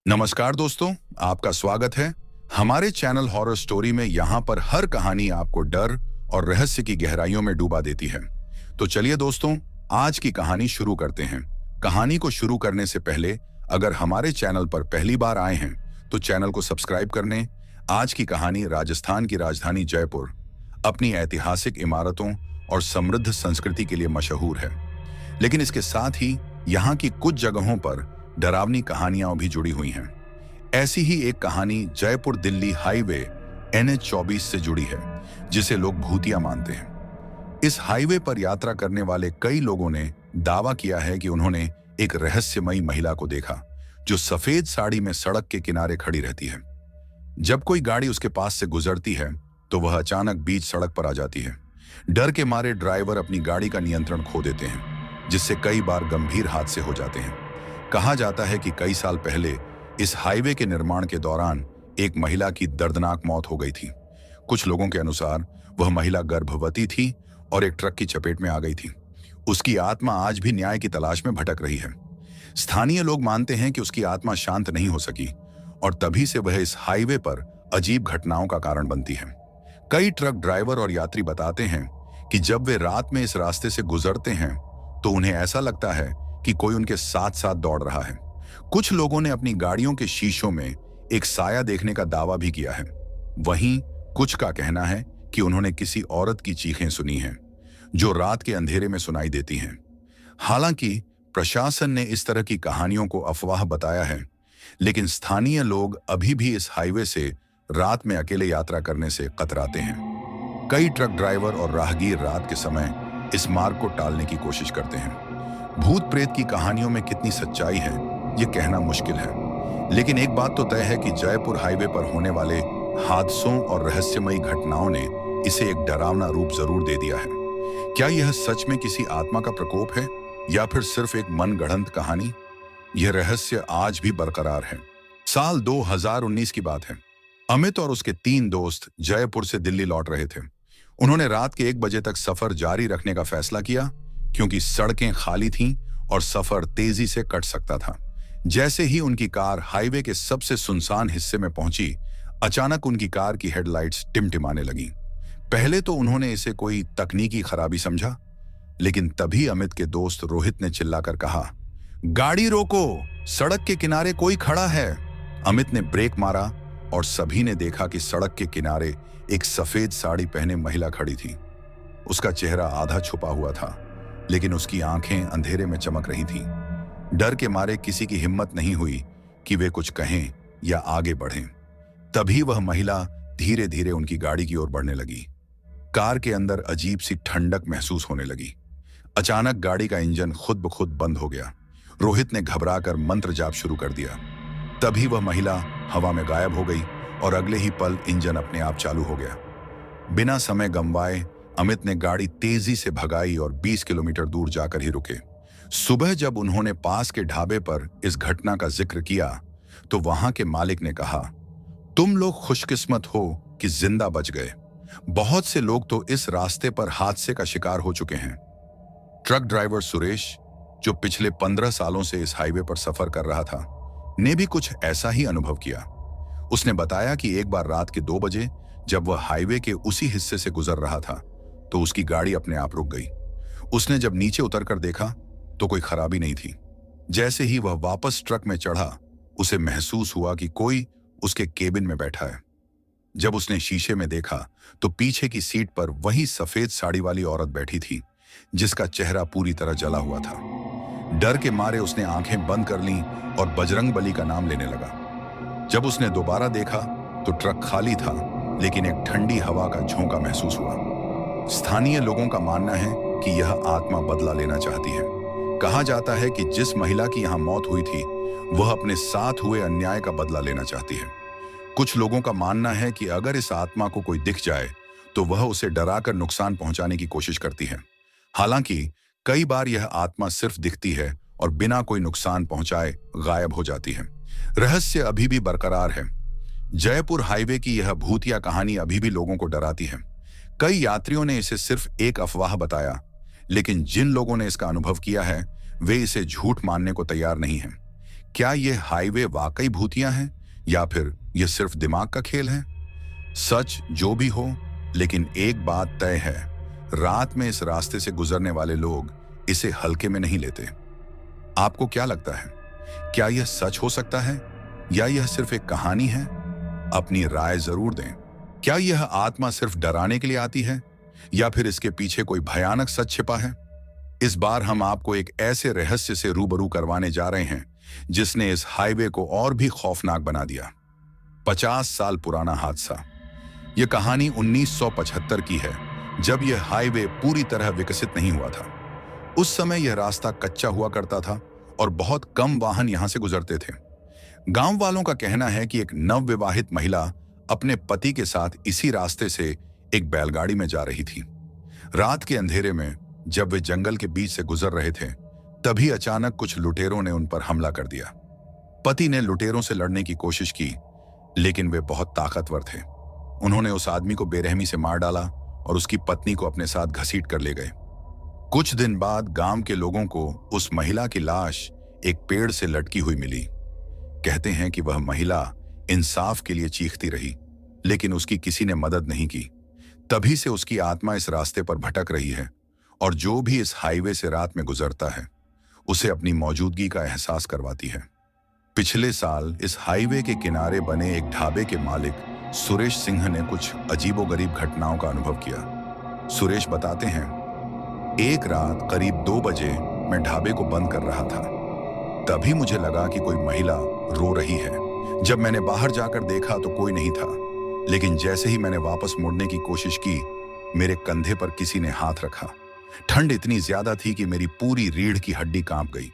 नमस्कार दोस्तों, आपका स्वागत है हमारे चैनल हॉरर स्टोरी में। यहाँ पर हर कहानी आपको डर और रहस्य की गहराइयों में डुबा देती है। तो चलिए दोस्तों, आज की कहानी शुरू करते हैं। कहानी को शुरू करने से पहले अगर हमारे चैनल पर पहली बार आए हैं तो चैनल को सब्सक्राइब कर लें। आज की कहानी राजस्थान की राजधानी जयपुर अपनी ऐतिहासिक इमारतों और समृद्ध संस्कृति के लिए मशहूर है, लेकिन इसके साथ ही यहाँ की कुछ जगहों पर डरावनी कहानियां भी जुड़ी हुई हैं। ऐसी ही एक कहानी जयपुर दिल्ली हाईवे NH-24 से जुड़ी है, जिसे लोग भूतिया मानते हैं। इस हाईवे पर यात्रा करने वाले कई लोगों ने दावा किया है कि उन्होंने एक रहस्यमयी महिला को देखा, जो सफेद साड़ी में सड़क के किनारे खड़ी रहती है। जब कोई गाड़ी उसके पास से गुजरती है तो वह अचानक बीच सड़क पर आ जाती है। डर के मारे ड्राइवर अपनी गाड़ी का नियंत्रण खो देते हैं, जिससे कई बार गंभीर हादसे हो जाते हैं। कहा जाता है कि कई साल पहले इस हाईवे के निर्माण के दौरान एक महिला की दर्दनाक मौत हो गई थी। कुछ लोगों के अनुसार वह महिला गर्भवती थी और एक ट्रक की चपेट में आ गई थी। उसकी आत्मा आज भी न्याय की तलाश में भटक रही है। स्थानीय लोग मानते हैं कि उसकी आत्मा शांत नहीं हो सकी और तभी से वह इस हाईवे पर अजीब घटनाओं का कारण बनती है। कई ट्रक ड्राइवर और यात्री बताते हैं कि जब वे रात में इस रास्ते से गुजरते हैं तो उन्हें ऐसा लगता है कि कोई उनके साथ साथ दौड़ रहा है। कुछ लोगों ने अपनी गाड़ियों के शीशों में एक साया देखने का दावा भी किया है। वहीं कुछ का कहना है कि उन्होंने किसी औरत की चीखें सुनी हैं, जो रात के अंधेरे में सुनाई देती हैं। हालांकि प्रशासन ने इस तरह की कहानियों को अफवाह बताया है, लेकिन स्थानीय लोग अभी भी इस हाईवे से रात में अकेले यात्रा करने से कतराते हैं। कई ट्रक ड्राइवर और राहगीर रात के समय इस मार्ग को टालने की कोशिश करते हैं। भूत प्रेत की कहानियों में कितनी सच्चाई है ये कहना मुश्किल है, लेकिन एक बात तो तय है कि जयपुर हाईवे पर होने वाले हादसों और रहस्यमयी घटनाओं ने इसे एक डरावना रूप जरूर दे दिया है। क्या यह सच में किसी आत्मा का प्रकोप है या फिर सिर्फ एक मनगढ़ंत कहानी? यह रहस्य आज भी बरकरार है। साल 2019 की बात है। अमित और उसके 3 दोस्त जयपुर से दिल्ली लौट रहे थे। उन्होंने रात के 1 बजे तक सफर जारी रखने का फैसला किया, क्योंकि सड़कें खाली थीं और सफर तेजी से कट सकता था। जैसे ही उनकी कार हाईवे के सबसे सुनसान हिस्से में पहुंची, अचानक उनकी कार की हेडलाइट्स टिमटिमाने लगीं। पहले तो उन्होंने इसे कोई तकनीकी खराबी समझा, लेकिन तभी अमित के दोस्त रोहित ने चिल्लाकर कहा, गाड़ी रोको, सड़क के किनारे कोई खड़ा है। अमित ने ब्रेक मारा और सभी ने देखा कि सड़क के किनारे एक सफेद साड़ी पहने महिला खड़ी थी। उसका चेहरा आधा छुपा हुआ था, लेकिन उसकी आंखें अंधेरे में चमक रही थीं। डर के मारे किसी की हिम्मत नहीं हुई कि वे कुछ कहें या आगे बढ़ें। तभी वह महिला धीरे धीरे उनकी गाड़ी की ओर बढ़ने लगी। कार के अंदर अजीब सी ठंडक महसूस होने लगी। अचानक गाड़ी का इंजन खुद ब खुद बंद हो गया। रोहित ने घबराकर मंत्र जाप शुरू कर दिया। तभी वह महिला हवा में गायब हो गई और अगले ही पल इंजन अपने आप चालू हो गया। बिना समय गंवाए अमित ने गाड़ी तेजी से भगाई और 20 किलोमीटर दूर जाकर ही रुके। सुबह जब उन्होंने पास के ढाबे पर इस घटना का जिक्र किया तो वहां के मालिक ने कहा, तुम लोग खुशकिस्मत हो कि जिंदा बच गए। बहुत से लोग तो इस रास्ते पर हादसे का शिकार हो चुके हैं। ट्रक ड्राइवर सुरेश, जो पिछले 15 सालों से इस हाईवे पर सफर कर रहा था, ने भी कुछ ऐसा ही अनुभव किया। उसने बताया कि एक बार रात के 2 बजे जब वह हाईवे के उसी हिस्से से गुजर रहा था तो उसकी गाड़ी अपने आप रुक गई। उसने जब नीचे उतरकर देखा तो कोई खराबी नहीं थी। जैसे ही वह वापस ट्रक में चढ़ा, उसे महसूस हुआ कि कोई उसके केबिन में बैठा है। जब उसने शीशे में देखा तो पीछे की सीट पर वही सफेद साड़ी वाली औरत बैठी थी, जिसका चेहरा पूरी तरह जला हुआ था। डर के मारे उसने आंखें बंद कर लीं और बजरंगबली का नाम लेने लगा। जब उसने दोबारा देखा तो ट्रक खाली था, लेकिन एक ठंडी हवा का झोंका महसूस हुआ। स्थानीय लोगों का मानना है कि यह आत्मा बदला लेना चाहती है। कहा जाता है कि जिस महिला की यहां मौत हुई थी, वह अपने साथ हुए अन्याय का बदला लेना चाहती है। कुछ लोगों का मानना है कि अगर इस आत्मा को कोई दिख जाए तो वह उसे डराकर नुकसान पहुंचाने की कोशिश करती है। हालांकि कई बार यह आत्मा सिर्फ दिखती है और बिना कोई नुकसान पहुंचाए गायब हो जाती है। रहस्य अभी भी बरकरार है। जयपुर हाईवे की यह भूतिया कहानी अभी भी लोगों को डराती है। कई यात्रियों ने इसे सिर्फ एक अफवाह बताया, लेकिन जिन लोगों ने इसका अनुभव किया है वे इसे झूठ मानने को तैयार नहीं हैं। क्या यह हाईवे वाकई भूतिया हैं या फिर यह सिर्फ दिमाग का खेल है? सच जो भी हो, लेकिन एक बात तय है, रात में इस रास्ते से गुजरने वाले लोग इसे हल्के में नहीं लेते। आपको क्या लगता है, क्या यह सच हो सकता है या यह सिर्फ एक कहानी है? अपनी राय जरूर दें। क्या यह आत्मा सिर्फ डराने के लिए आती है या फिर इसके पीछे कोई भयानक सच छिपा है? इस बार हम आपको एक ऐसे रहस्य से रूबरू करवाने जा रहे हैं जिसने इस हाईवे को और भी खौफनाक बना दिया। 50 साल पुराना हादसा। यह कहानी 1975 की है, जब यह हाईवे पूरी तरह विकसित नहीं हुआ था। उस समय यह रास्ता कच्चा हुआ करता था और बहुत कम वाहन यहां से गुजरते थे। गांव वालों का कहना है कि एक नवविवाहित महिला अपने पति के साथ इसी रास्ते से एक बैलगाड़ी में जा रही थी। रात के अंधेरे में जब वे जंगल के बीच से गुजर रहे थे, तभी अचानक कुछ लुटेरों ने उन पर हमला कर दिया। पति ने लुटेरों से लड़ने की कोशिश की, लेकिन वे बहुत ताकतवर थे। उन्होंने उस आदमी को बेरहमी से मार डाला और उसकी पत्नी को अपने साथ घसीट कर ले गए। कुछ दिन बाद गांव के लोगों को उस महिला की लाश एक पेड़ से लटकी हुई मिली। कहते हैं कि वह महिला इंसाफ के लिए चीखती रही, लेकिन उसकी किसी ने मदद नहीं की। तभी से उसकी आत्मा इस रास्ते पर भटक रही है और जो भी इस हाईवे से रात में गुजरता है, उसे अपनी मौजूदगी का एहसास करवाती है। पिछले साल इस हाईवे के किनारे बने एक ढाबे के मालिक सुरेश सिंह ने कुछ अजीबोगरीब घटनाओं का अनुभव किया। सुरेश बताते हैं, एक रात करीब 2 बजे मैं ढाबे को बंद कर रहा था। तभी मुझे लगा कि कोई महिला रो रही है। जब मैंने बाहर जाकर देखा तो कोई नहीं था, लेकिन जैसे ही मैंने वापस मुड़ने की कोशिश की, मेरे कंधे पर किसी ने हाथ रखा। ठंड इतनी ज्यादा थी कि मेरी पूरी रीढ़ की हड्डी कांप गई।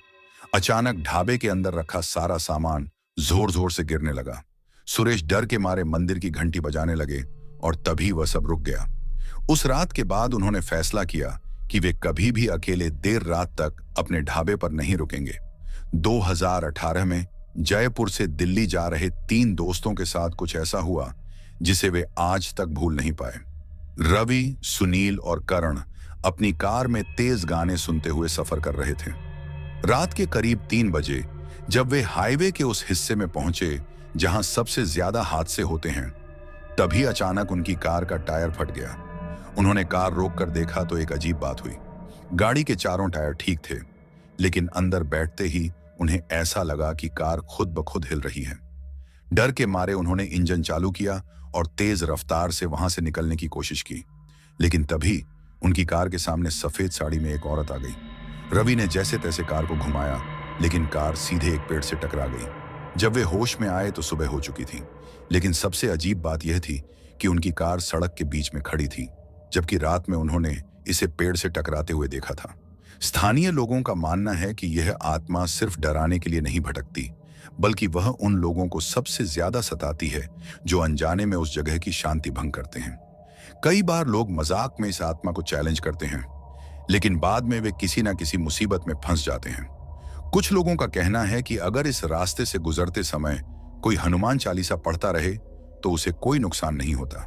अचानक ढाबे के अंदर रखा सारा सामान जोर जोर से गिरने लगा। सुरेश डर के मारे मंदिर की घंटी बजाने लगे और तभी वह सब रुक गया। उस रात के बाद उन्होंने फैसला किया कि वे कभी भी अकेले देर रात तक अपने ढाबे पर नहीं रुकेंगे। 2018 में जयपुर से दिल्ली जा रहे 3 दोस्तों के साथ कुछ ऐसा हुआ जिसे वे आज तक भूल नहीं पाए। रवि, सुनील और करण अपनी कार में तेज गाने सुनते हुए सफर कर रहे थे। रात के करीब 3 बजे जब वे हाईवे के उस हिस्से में पहुंचे जहां सबसे ज्यादा हादसे होते हैं, तभी अचानक उनकी कार का टायर फट गया। उन्होंने कार रोककर देखा तो एक अजीब बात हुई। गाड़ी के चारों टायर ठीक थे, लेकिन अंदर बैठते ही उन्हें ऐसा लगा कि कार खुद ब खुद हिल रही है। डर के मारे उन्होंने इंजन चालू किया और तेज रफ्तार से वहां से निकलने की कोशिश की, लेकिन तभी उनकी कार के सामने सफेद साड़ी में एक औरत आ गई। रवि ने जैसे तैसे कार को घुमाया, लेकिन कार सीधे एक पेड़ से टकरा गई। जब वे होश में आए तो सुबह हो चुकी थी, लेकिन सबसे अजीब बात यह थी कि उनकी कार सड़क के बीच में खड़ी थी, जबकि रात में उन्होंने इसे पेड़ से टकराते हुए देखा था। स्थानीय लोगों का मानना है कि यह आत्मा सिर्फ डराने के लिए नहीं भटकती, बल्कि वह उन लोगों को सबसे ज्यादा सताती है जो अनजाने में उस जगह की शांति भंग करते हैं। कई बार लोग मजाक में इस आत्मा को चैलेंज करते हैं, लेकिन बाद में वे किसी न किसी मुसीबत में फंस जाते हैं। कुछ लोगों का कहना है कि अगर इस रास्ते से गुजरते समय कोई हनुमान चालीसा पढ़ता रहे तो उसे कोई नुकसान नहीं होता।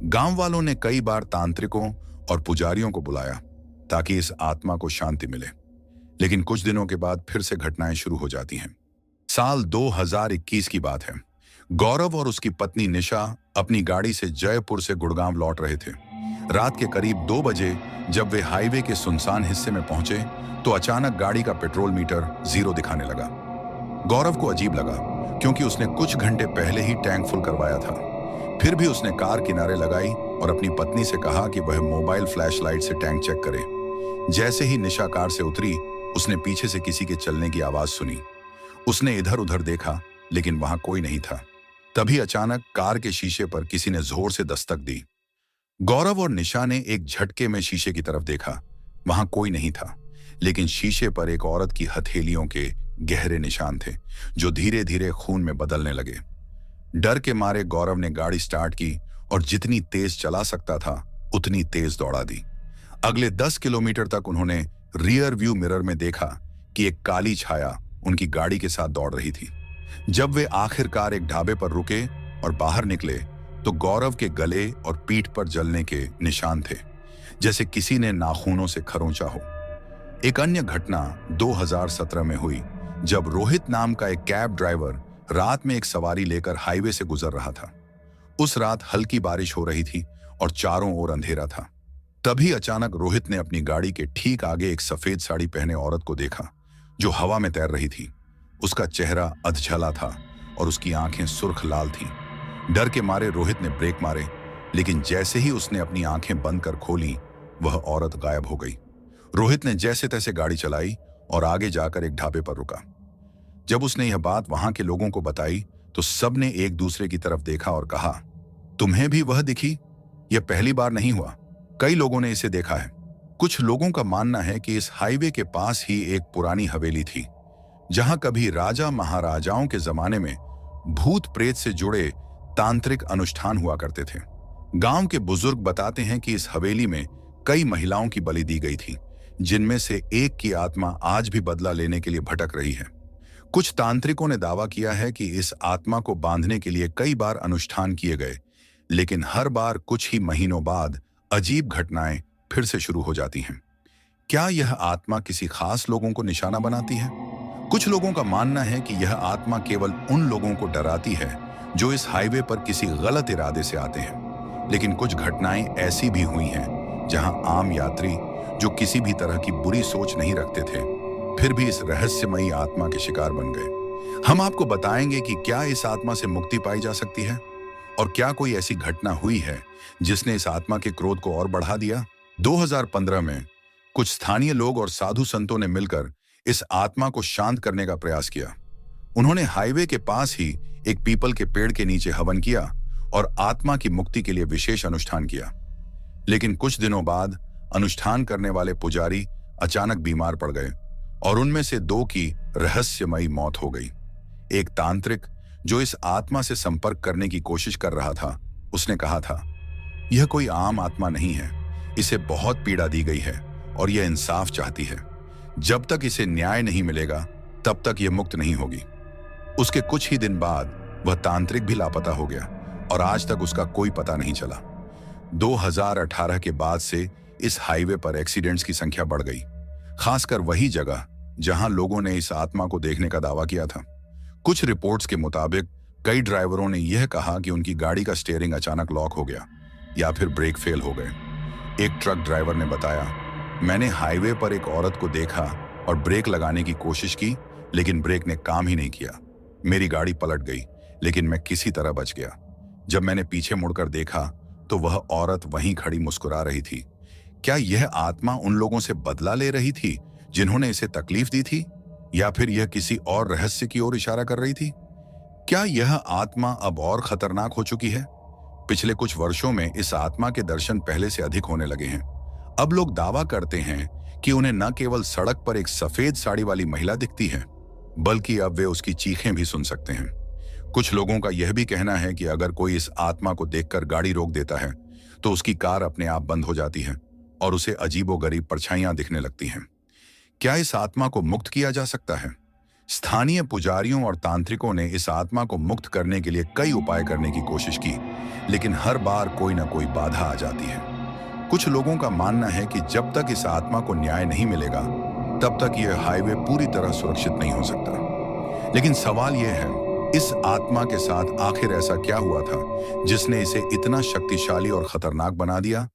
गांव वालों ने कई बार तांत्रिकों और पुजारियों को बुलाया ताकि इस आत्मा को शांति मिले, लेकिन कुछ दिनों के बाद फिर से घटनाएं शुरू हो जाती हैं। साल 2021 की बात है। गौरव और उसकी पत्नी निशा अपनी गाड़ी से जयपुर से गुड़गांव लौट रहे थे। रात के करीब 2 बजे जब वे हाईवे के सुनसान हिस्से में पहुंचे तो अचानक गाड़ी का पेट्रोल मीटर 0 दिखाने लगा। गौरव को अजीब लगा, क्योंकि उसने कुछ घंटे पहले ही टैंक फुल करवाया था। फिर भी उसने कार किनारे लगाई और अपनी पत्नी से कहा कि वह मोबाइल फ्लैशलाइट से टैंक चेक करे। जैसे ही निशा कार से उतरी, उसने पीछे से किसी के चलने की आवाज सुनी। उसने इधर उधर देखा, लेकिन वहां कोई नहीं था। तभी अचानक कार के शीशे पर किसी ने जोर से दस्तक दी। गौरव और निशा ने एक झटके में शीशे की तरफ देखा। वहां कोई नहीं था, लेकिन शीशे पर एक औरत की हथेलियों के गहरे निशान थे जो धीरे धीरे खून में बदलने लगे। डर के मारे गौरव ने गाड़ी स्टार्ट की और जितनी तेज चला सकता था उतनी तेज दौड़ा दी। अगले 10 किलोमीटर तक उन्होंने रियर व्यू मिरर में देखा कि एक काली छाया उनकी गाड़ी के साथ दौड़ रही थी। जब वे आखिरकार एक ढाबे पर रुके और बाहर निकले तो गौरव के गले और पीठ पर जलने के निशान थे, जैसे किसी ने नाखूनों से खरोंचा हो। एक अन्य घटना 2017 में हुई, जब रोहित नाम का एक कैब ड्राइवर रात में एक सवारी लेकर हाईवे से गुजर रहा था। उस रात हल्की बारिश हो रही थी और चारों ओर अंधेरा था। तभी अचानक रोहित ने अपनी गाड़ी के ठीक आगे एक सफेद साड़ी पहने औरत को देखा जो हवा में तैर रही थी। उसका चेहरा अधछला था और उसकी आंखें सुर्ख लाल थीं। डर के मारे रोहित ने ब्रेक मारे, लेकिन जैसे ही उसने अपनी आंखें बंद कर खोली, वह औरत गायब हो गई। रोहित ने जैसे तैसे गाड़ी चलाई और आगे जाकर एक ढाबे पर रुका। जब उसने यह बात वहां के लोगों को बताई तो सबने एक दूसरे की तरफ देखा और कहा, तुम्हें भी वह दिखी? यह पहली बार नहीं हुआ, कई लोगों ने इसे देखा है। कुछ लोगों का मानना है कि इस हाईवे के पास ही एक पुरानी हवेली थी, जहां कभी राजा महाराजाओं के जमाने में भूत प्रेत से जुड़े तांत्रिक अनुष्ठान हुआ करते थे। गांव के बुजुर्ग बताते हैं कि इस हवेली में कई महिलाओं की बलि दी गई थी, जिनमें से एक की आत्मा आज भी बदला लेने के लिए भटक रही है। कुछ तांत्रिकों ने दावा किया है कि इस आत्मा को बांधने के लिए कई बार अनुष्ठान किए गए, लेकिन हर बार कुछ ही महीनों बाद अजीब घटनाएं फिर से शुरू हो जाती हैं। क्या यह आत्मा किसी खास लोगों को निशाना बनाती है? कुछ लोगों का मानना है कि यह आत्मा केवल उन लोगों को डराती है जो इस हाईवे पर किसी गलत इरादे से आते हैं। लेकिन कुछ घटनाएं ऐसी भी हुई हैं जहां आम यात्री जो किसी भी तरह की बुरी सोच नहीं रखते थे, फिर भी इस रहस्यमयी आत्मा के शिकार बन गए। हम आपको बताएंगे कि क्या इस आत्मा से मुक्ति पाई जा सकती है और क्या कोई ऐसी घटना हुई है जिसने इस आत्मा के क्रोध को और बढ़ा दिया। 2015 में कुछ स्थानीय लोग और साधु संतों ने मिलकर इस आत्मा को शांत करने का प्रयास किया। उन्होंने हाईवे के पास ही एक पीपल के पेड़ के नीचे हवन किया और आत्मा की मुक्ति के लिए विशेष अनुष्ठान किया। लेकिन कुछ दिनों बाद अनुष्ठान करने वाले पुजारी अचानक बीमार पड़ गए और उनमें से 2 की रहस्यमयी मौत हो गई। एक तांत्रिक जो इस आत्मा से संपर्क करने की कोशिश कर रहा था, उसने कहा था, यह कोई आम आत्मा नहीं है, इसे बहुत पीड़ा दी गई है और यह इंसाफ चाहती है। जब तक इसे न्याय नहीं मिलेगा तब तक यह मुक्त नहीं होगी। उसके कुछ ही दिन बाद वह तांत्रिक भी लापता हो गया और आज तक उसका कोई पता नहीं चला। 2018 के बाद से इस हाईवे पर एक्सीडेंट्स की संख्या बढ़ गई, खासकर वही जगह जहां लोगों ने इस आत्मा को देखने का दावा किया था। कुछ रिपोर्ट्स के मुताबिक कई ड्राइवरों ने यह कहा कि उनकी गाड़ी का स्टीयरिंग अचानक लॉक हो गया या फिर ब्रेक फेल हो गए। एक ट्रक ड्राइवर ने बताया, मैंने हाईवे पर एक औरत को देखा और ब्रेक लगाने की कोशिश की, लेकिन ब्रेक ने काम ही नहीं किया। मेरी गाड़ी पलट गई, लेकिन मैं किसी तरह बच गया। जब मैंने पीछे मुड़कर देखा तो वह औरत वहीं खड़ी मुस्कुरा रही थी। क्या यह आत्मा उन लोगों से बदला ले रही थी जिन्होंने इसे तकलीफ दी थी, या फिर यह किसी और रहस्य की ओर इशारा कर रही थी? क्या यह आत्मा अब और खतरनाक हो चुकी है? पिछले कुछ वर्षों में इस आत्मा के दर्शन पहले से अधिक होने लगे हैं। अब लोग दावा करते हैं कि उन्हें न केवल सड़क पर एक सफेद साड़ी वाली महिला दिखती है, बल्कि अब वे उसकी चीखें भी सुन सकते हैं। कुछ लोगों का यह भी कहना है कि अगर कोई इस आत्मा को देखकर गाड़ी रोक देता है तो उसकी कार अपने आप बंद हो जाती है और उसे अजीबोगरीब परछाइयां दिखने लगती हैं। क्या इस आत्मा को मुक्त किया जा सकता है? स्थानीय पुजारियों और तांत्रिकों ने इस आत्मा को मुक्त करने के लिए कई उपाय करने की कोशिश की, लेकिन हर बार कोई ना कोई बाधा आ जाती है। कुछ लोगों का मानना है कि जब तक इस आत्मा को न्याय नहीं मिलेगा तब तक यह हाईवे पूरी तरह सुरक्षित नहीं हो सकता। लेकिन सवाल यह है, इस आत्मा के साथ आखिर ऐसा क्या हुआ था जिसने इसे इतना शक्तिशाली और खतरनाक बना दिया?